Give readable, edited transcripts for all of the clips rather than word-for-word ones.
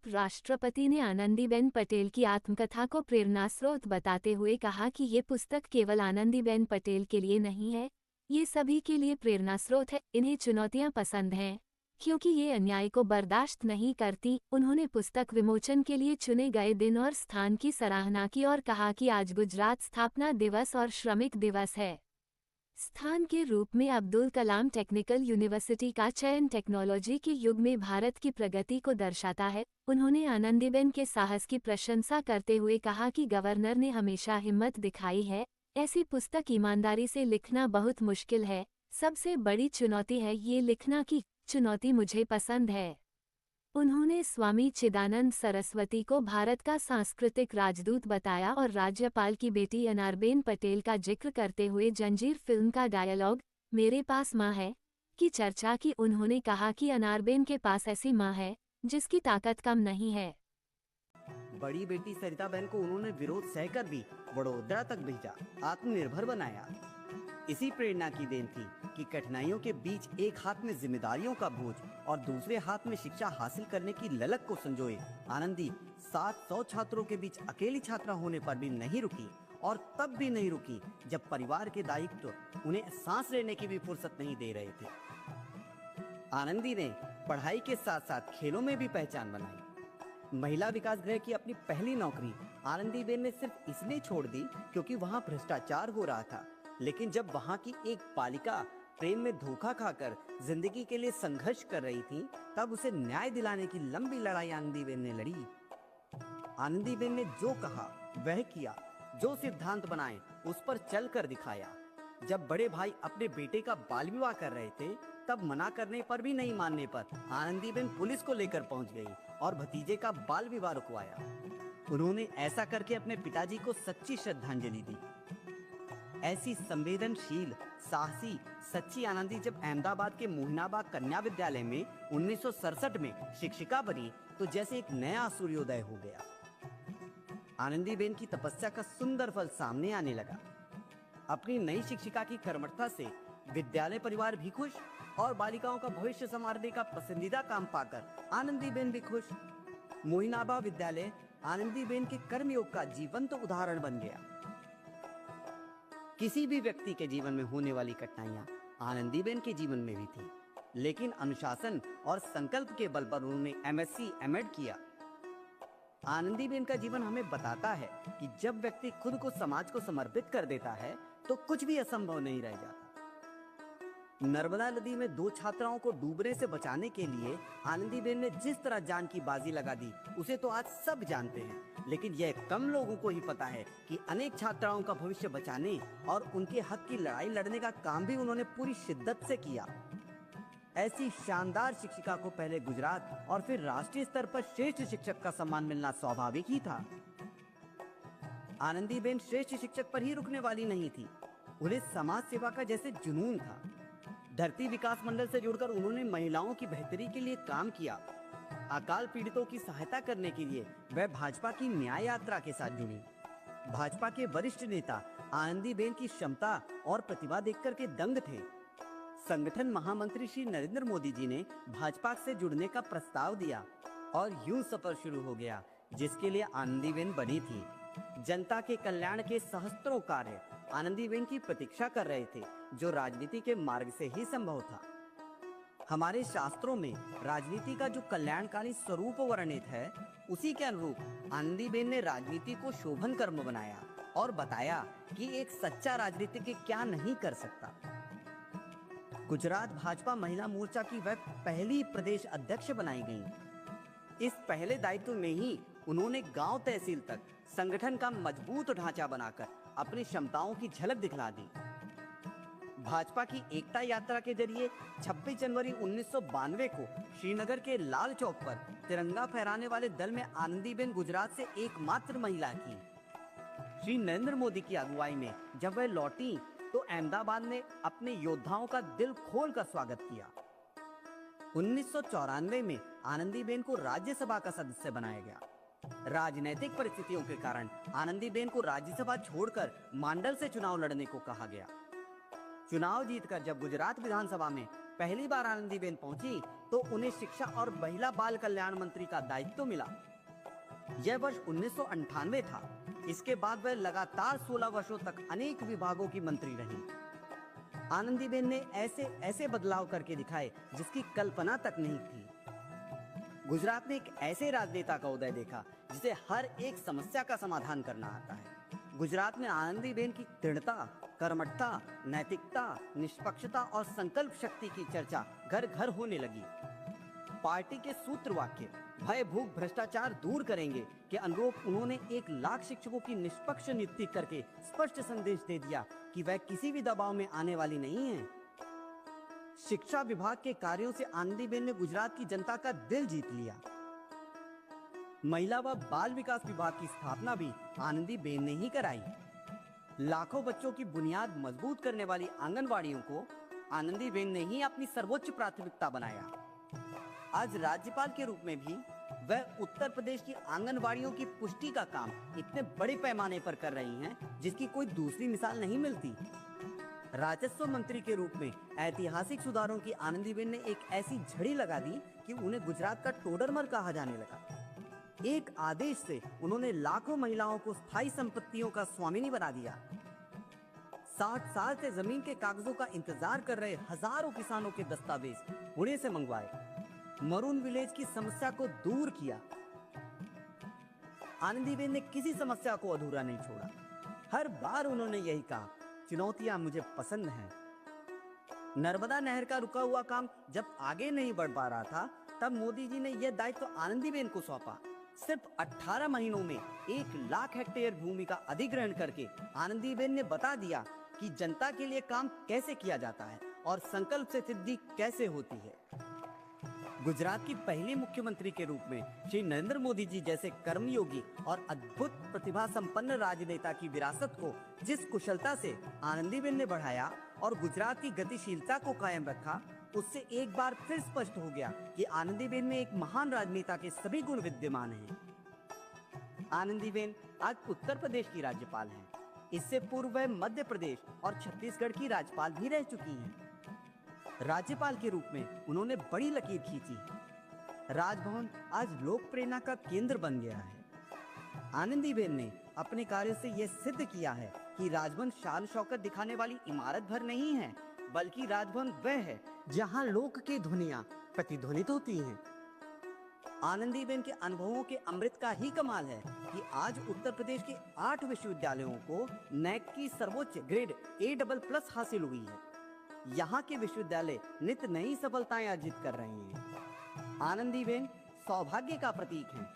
राष्ट्रपति ने आनंदीबेन पटेल की आत्मकथा को प्रेरणास्रोत बताते हुए कहा कि ये पुस्तक केवल आनंदीबेन पटेल के लिए नहीं है, ये सभी के लिए प्रेरणास्रोत है। इन्हें चुनौतियां पसंद हैं क्योंकि ये अन्याय को बर्दाश्त नहीं करती। उन्होंने पुस्तक विमोचन के लिए चुने गए दिन और स्थान की सराहना की और कहा कि आज गुजरात स्थापना दिवस और श्रमिक दिवस है। स्थान के रूप में अब्दुल कलाम टेक्निकल यूनिवर्सिटी का चयन टेक्नोलॉजी के युग में भारत की प्रगति को दर्शाता है। उन्होंने आनंदीबेन के साहस की प्रशंसा करते हुए कहा कि गवर्नर ने हमेशा हिम्मत दिखाई है। ऐसी पुस्तक ईमानदारी से लिखना बहुत मुश्किल है। सबसे बड़ी चुनौती है ये लिखना कि चुनौती मुझे पसंद है। उन्होंने स्वामी चिदानंद सरस्वती को भारत का सांस्कृतिक राजदूत बताया और राज्यपाल की बेटी अनारबेन पटेल का जिक्र करते हुए जंजीर फिल्म का डायलॉग मेरे पास माँ है की चर्चा की। उन्होंने कहा कि अनारबेन के पास ऐसी माँ है जिसकी ताकत कम नहीं है। बड़ी बेटी सरिताबेन को उन्होंने विरोध सहकर भी वडोदरा तक भेजा, आत्मनिर्भर बनाया। इसी प्रेरणा की देन थी कि कठिनाइयों के बीच एक हाथ में जिम्मेदारियों का बोझ और दूसरे हाथ में शिक्षा हासिल करने की ललक को संजोए आनंदी 700 छात्रों के बीच अकेली छात्रा होने पर भी नहीं रुकी और तब भी नहीं रुकी जब परिवार के दायित्व उन्हें सांस लेने की भी फुर्सत नहीं दे रहे थे। आनंदी ने पढ़ाई के साथ साथ खेलों में भी पहचान बनाई। महिला विकास गृह की अपनी पहली नौकरी आनंदीबेन ने सिर्फ इसलिए छोड़ दी क्योंकि वहां भ्रष्टाचार हो रहा था। लेकिन जब वहां की एक बालिका प्रेम में धोखा खाकर जिंदगी के लिए संघर्ष कर रही थी, तब उसे न्याय दिलाने की लंबी लड़ाई आनंदीबेन ने लड़ी। आनंदीबेन ने जो कहा वह किया, जो सिद्धांत बनाए उस पर चल कर दिखाया। जब बड़े भाई अपने बेटे का बाल विवाह कर रहे थे, तब मना करने पर भी नहीं मानने पर आनंदीबेन पुलिस को लेकर पहुंच गई और भतीजे का बाल विवाह रुकवाया। उन्होंने ऐसा करके अपने पिताजी को सच्ची श्रद्धांजलि दी। ऐसी संवेदनशील, साहसी, सच्ची आनंदी जब अहमदाबाद के मोहिनाबाग कन्या विद्यालय में 1967 में शिक्षिका बनी तो जैसे एक नया सूर्योदय हो गया। आनंदीबेन की तपस्या का सुंदर फल सामने आने लगा। अपनी नई शिक्षिका की कर्मठता से विद्यालय परिवार भी खुश और बालिकाओं का भविष्य संवारने का पसंदीदा काम पाकर आनंदीबेन भी खुश। मोहिनाबाग विद्यालय आनंदीबेन के कर्मयोग का जीवंत उदाहरण बन गया। किसी भी व्यक्ति के जीवन में होने वाली कठिनाइयां आनंदीबेन के जीवन में भी थी, लेकिन अनुशासन और संकल्प के बल पर उन्होंने एमएससी एमएड किया। आनंदीबेन का जीवन हमें बताता है कि जब व्यक्ति खुद को समाज को समर्पित कर देता है तो कुछ भी असंभव नहीं रह जाता। नर्मदा नदी में 2 छात्राओं को डूबने से बचाने के लिए आनंदीबेन ने जिस तरह जान की बाजी लगा दी, उसे तो आज सब जानते हैं, लेकिन यह कम लोगों को ही पता है कि अनेक छात्राओं का भविष्य बचाने और उनके हक की लड़ाई लड़ने का काम भी उन्होंने पूरी शिद्दत से किया। ऐसी शानदार शिक्षिका को पहले गुजरात और फिर राष्ट्रीय स्तर पर श्रेष्ठ शिक्षक का सम्मान मिलना स्वाभाविक ही था। आनंदीबेन श्रेष्ठ शिक्षक पर ही रुकने वाली नहीं थी, उन्हें समाज सेवा का जैसे जुनून था। धरती विकास मंडल से जुड़कर उन्होंने महिलाओं की बेहतरी के लिए काम किया। अकाल पीड़ितों की सहायता करने के लिए वह भाजपा की न्याय यात्रा के साथ जुड़ी। भाजपा के वरिष्ठ नेता आनंदीबेन की क्षमता और प्रतिभा देखकर के दंग थे। संगठन महामंत्री श्री नरेंद्र मोदी जी ने भाजपा से जुड़ने का प्रस्ताव दिया और यूं सफर शुरू हो गया जिसके लिए आनंदीबेन बनी थी। जनता के कल्याण के सहस्त्रों कार्य आनंदीबेन की प्रतीक्षा कर रहे थे, जो राजनीति के मार्ग से ही संभव था। हमारे शास्त्रों में राजनीति का जो कल्याणकारी स्वरूप वर्णित है, उसी के अनुरूप आनंदीबेन ने राजनीति को शोभन कर्म बनाया और बताया कि एक सच्चा राजनीतिज्ञ क्या नहीं कर सकता। गुजरात भाजपा महिला मोर्चा की वह पहली प्रदेश अध्यक्ष बनाई गई। इस पहले दायित्व में ही उन्होंने गांव तहसील तक संगठन का मजबूत ढांचा बनाकर अपनी क्षमताओं की झलक दिखला दी। भाजपा की एकता यात्रा के जरिए 26 जनवरी 1992 को श्रीनगर के लाल चौक पर तिरंगा फहराने वाले दल में आनंदीबेन गुजरात से एकमात्र महिला थी। श्री नरेंद्र मोदी की अगुवाई में जब वह लौटी तो अहमदाबाद ने अपने योद्धाओं का दिल खोल कर स्वागत किया। 1994 में आनंदीबेन को राज्यसभा का सदस्य बनाया गया। राजनीतिक परिस्थितियों के कारण आनंदीबेन को राज्यसभा छोड़कर मांडल से चुनाव लड़ने को कहा गया। चुनाव जीतकर जब गुजरात विधानसभा में पहली बार आनंदीबेन पहुंची तो उन्हें शिक्षा और महिला बाल कल्याण मंत्री का दायित्व मिला। यह वर्ष 1998 था। इसके बाद वह लगातार 16 वर्षों तक अनेक विभागों की मंत्री रहीं। आनंदीबेन ने ऐसे ऐसे बदलाव करके दिखाए जिसकी कल्पना तक नहीं थी। गुजरात ने एक ऐसे राजनेता का उदय देखा जिसे हर एक समस्या का समाधान करना आता है। गुजरात में आनंदीबेन की दृढ़ता, कर्मठता, नैतिकता, निष्पक्षता और संकल्प शक्ति की चर्चा घर घर होने लगी। पार्टी के सूत्र वाक्य भय भूख भ्रष्टाचार दूर करेंगे के अनुरूप उन्होंने 1 लाख शिक्षकों की निष्पक्ष नियुक्ति करके स्पष्ट संदेश दे दिया कि वह किसी भी दबाव में आने वाली नहीं है। शिक्षा विभाग के कार्यों से आनंदीबेन ने गुजरात की जनता का दिल जीत लिया। महिला व बाल विकास विभाग की स्थापना भी आनंदीबेन ने ही कराई। लाखों बच्चों की बुनियाद मजबूत करने वाली आंगनवाड़ियों को आनंदीबेन ने ही अपनी सर्वोच्च प्राथमिकता बनाया। आज राज्यपाल के रूप में भी वह उत्तर प्रदेश की आंगनवाड़ियों की पुष्टि का काम इतने बड़े पैमाने पर कर रही हैं जिसकी कोई दूसरी मिसाल नहीं मिलती। राजस्व मंत्री के रूप में ऐतिहासिक सुधारों की आनंदीबेन ने एक ऐसी झड़ी लगा दी कि उन्हें गुजरात का टोडरमल कहा जाने लगा। एक आदेश से उन्होंने लाखों महिलाओं को स्थायी संपत्तियों का स्वामिनी बना दिया। 60 साल से जमीन के कागजों का इंतजार कर रहे हजारों किसानों के दस्तावेज पुणे से मंगवाए। मरून विलेज की समस्या को दूर किया। आनंदीबेन ने किसी समस्या को अधूरा नहीं छोड़ा। हर बार उन्होंने यही कहा, चुनौतियां मुझे पसंद हैं। नर्मदा नहर का रुका हुआ काम जब आगे नहीं बढ़ पा रहा था, तब मोदी जी ने यह दायित्व आनंदीबेन को सौंपा। सिर्फ 18 महीनों में 1 लाख हेक्टेयर भूमि का अधिग्रहण करके आनंदीबेन ने बता दिया कि जनता के लिए काम कैसे किया जाता है और संकल्प से सिद्धि कैसे होती है। गुजरात की पहली मुख्यमंत्री के रूप में श्री नरेंद्र मोदी जी जैसे कर्मयोगी और अद्भुत प्रतिभा संपन्न राजनेता की विरासत को जिस कुशलता से आनंदीबेन ने बढ़ाया और गुजरात की गतिशीलता को कायम रखा, उससे एक बार फिर स्पष्ट हो गया कि आनंदीबेन में एक महान राजनेता के सभी गुण विद्यमान हैं। आनंदीबेन आज उत्तर प्रदेश की राज्यपाल हैं। इससे पूर्व वह मध्य प्रदेश और छत्तीसगढ़ की राज्यपाल भी रह चुकी हैं। राज्यपाल के रूप में उन्होंने बड़ी लकीर खींची है। राजभवन आज लोक प्रेरणा का केंद्र बन गया है। आनंदीबेन ने अपने कार्य से यह सिद्ध किया है कि राजभवन शान शौकत दिखाने वाली इमारत भर नहीं है, बल्कि राजभवन वह है जहां लोक की ध्वनियां प्रतिध्वनित होती हैं। आनंदीबेन के अनुभवों के अमृत का ही कमाल है कि आज उत्तर प्रदेश के 8 विश्वविद्यालयों को नैक की सर्वोच्च ग्रेड A++ हासिल हुई है। यहाँ के विश्वविद्यालय नित नई सफलताएं अर्जित कर रहे हैं। आनंदीबेन सौभाग्य का प्रतीक हैं।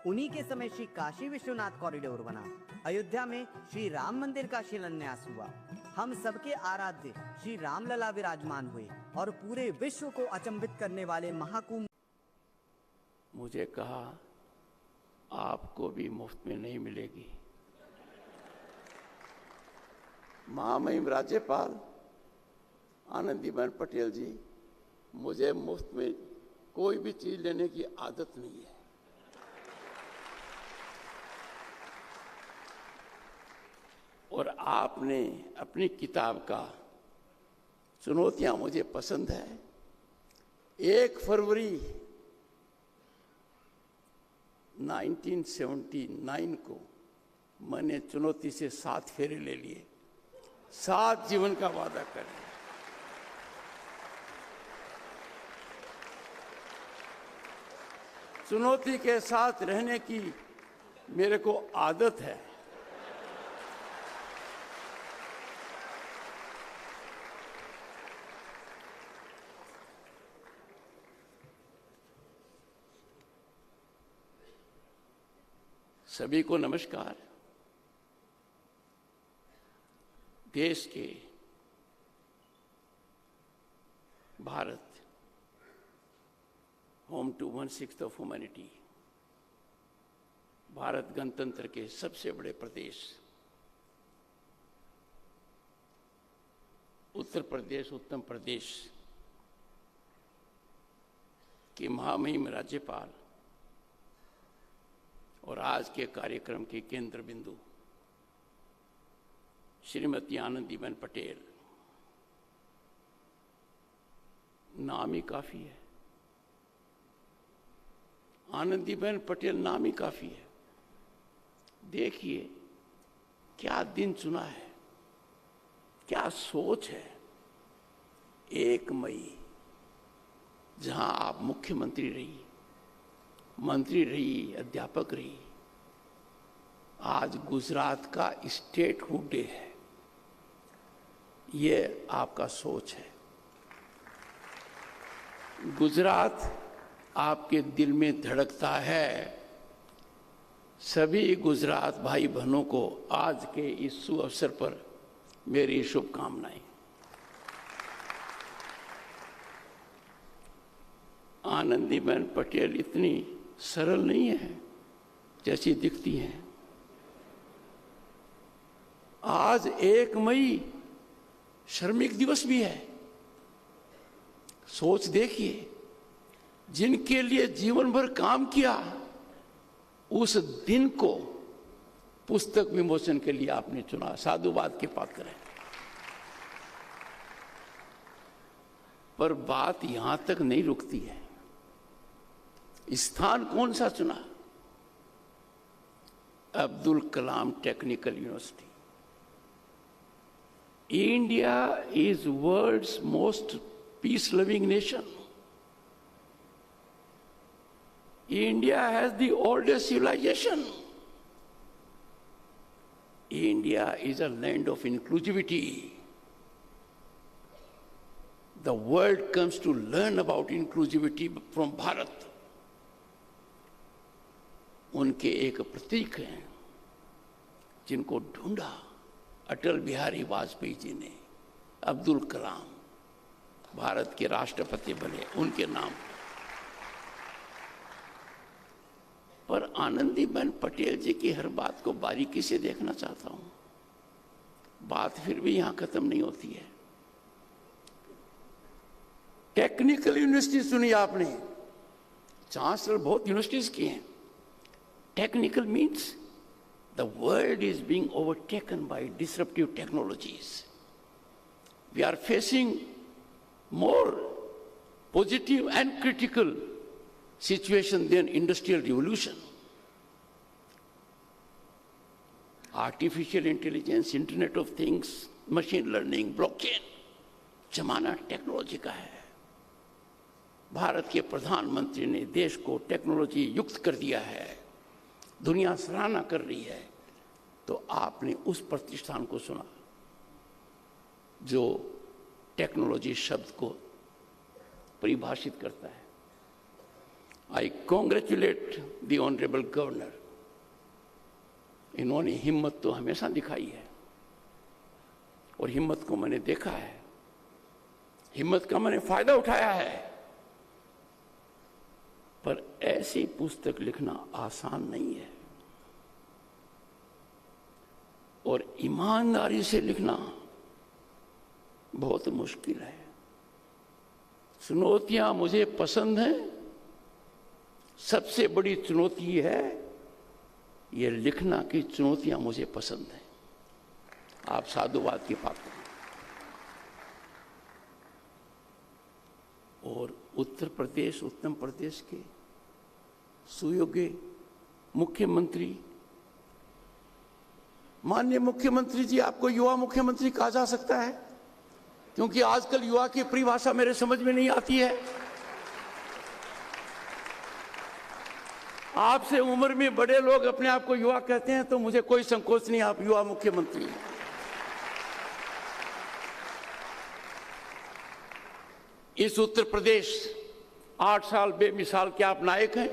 उन्हीं के समय श्री काशी विश्वनाथ कॉरिडोर बना, अयोध्या में श्री राम मंदिर का शिलान्यास हुआ, हम सबके आराध्य श्री रामलला विराजमान हुए और पूरे विश्व को अचंभित करने वाले महाकुंभ। मुझे कहा आपको भी मुफ्त में नहीं मिलेगी। महामहिम राज्यपाल आनंदीबेन पटेल जी, मुझे मुफ्त में कोई भी चीज लेने की आदत नहीं है। और आपने अपनी किताब का चुनौतियां मुझे पसंद है 1 फरवरी 1979 को मैंने चुनौती से 7 फेरे ले लिए, 7 जीवन का वादा कर। चुनौती के साथ रहने की मेरे को आदत है। सभी को नमस्कार। देश के Bharat home to 1/6 of humanity, Bharat गणतंत्र के सबसे बड़े प्रदेश उत्तर प्रदेश, उत्तम प्रदेश के महामहिम राज्यपाल और आज के कार्यक्रम के केंद्र बिंदु श्रीमती आनंदीबेन पटेल, नाम ही काफी है। आनंदीबेन पटेल नाम ही काफी है। देखिए क्या दिन चुना है, क्या सोच है। 1 मई, जहां आप मुख्यमंत्री रही, मंत्री रही, अध्यापक रही, आज गुजरात का स्टेटहुड डे है। ये आपका सोच है। गुजरात आपके दिल में धड़कता है। सभी गुजरात भाई बहनों को आज के इस शुभ अवसर पर मेरी शुभकामनाएं। आनंदीबेन पटेल इतनी सरल नहीं है जैसी दिखती हैं। आज 1 मई श्रमिक दिवस भी है। सोच देखिए, जिनके लिए जीवन भर काम किया, उस दिन को पुस्तक विमोचन के लिए आपने चुना। साधुवाद के पात्र है। पर बात यहां तक नहीं रुकती है। स्थान कौन सा चुना? Abdul Kalam technical university. India is world's most peace loving nation. India has the oldest civilization. India is a land of inclusivity. The world comes to learn about inclusivity from Bharat. उनके एक प्रतीक हैं जिनको ढूंढा अटल बिहारी वाजपेयी जी ने। अब्दुल कलाम भारत के राष्ट्रपति बने उनके नाम पर। आनंदीबेन पटेल जी की हर बात को बारीकी से देखना चाहता हूं। बात फिर भी यहां खत्म नहीं होती है। टेक्निकल यूनिवर्सिटी सुनी आपने, चांसलर बहुत यूनिवर्सिटीज की हैं। Technical means the world is being overtaken by disruptive technologies. We are facing more positive and critical situation than industrial revolution. Artificial intelligence, Internet of Things, machine learning, blockchain, जमाना technology का है। भारत के प्रधानमंत्री ने देश को टेक्नोलॉजी युक्त कर दिया है। दुनिया सराहना कर रही है। तो आपने उस प्रतिष्ठान को सुना जो टेक्नोलॉजी शब्द को परिभाषित करता है। I congratulate the honourable governor. इन्होंने हिम्मत तो हमेशा दिखाई है और हिम्मत को मैंने देखा है, हिम्मत का मैंने फायदा उठाया है। पर ऐसी पुस्तक लिखना आसान नहीं है और ईमानदारी से लिखना बहुत मुश्किल है। चुनौतियां मुझे पसंद हैं। सबसे बड़ी चुनौती है ये लिखना की चुनौतियां मुझे पसंद हैं। आप साधुवाद की पात्र हैं। और उत्तर प्रदेश, उत्तम प्रदेश के सुयोग्य मुख्यमंत्री, माननीय मुख्यमंत्री जी, आपको युवा मुख्यमंत्री कहा जा सकता है क्योंकि आजकल युवा की परिभाषा मेरे समझ में नहीं आती है। आपसे उम्र में बड़े लोग अपने आप को युवा कहते हैं तो मुझे कोई संकोच नहीं, आप युवा मुख्यमंत्री हैं। इस उत्तर प्रदेश 8 साल बेमिसाल के आप नायक हैं।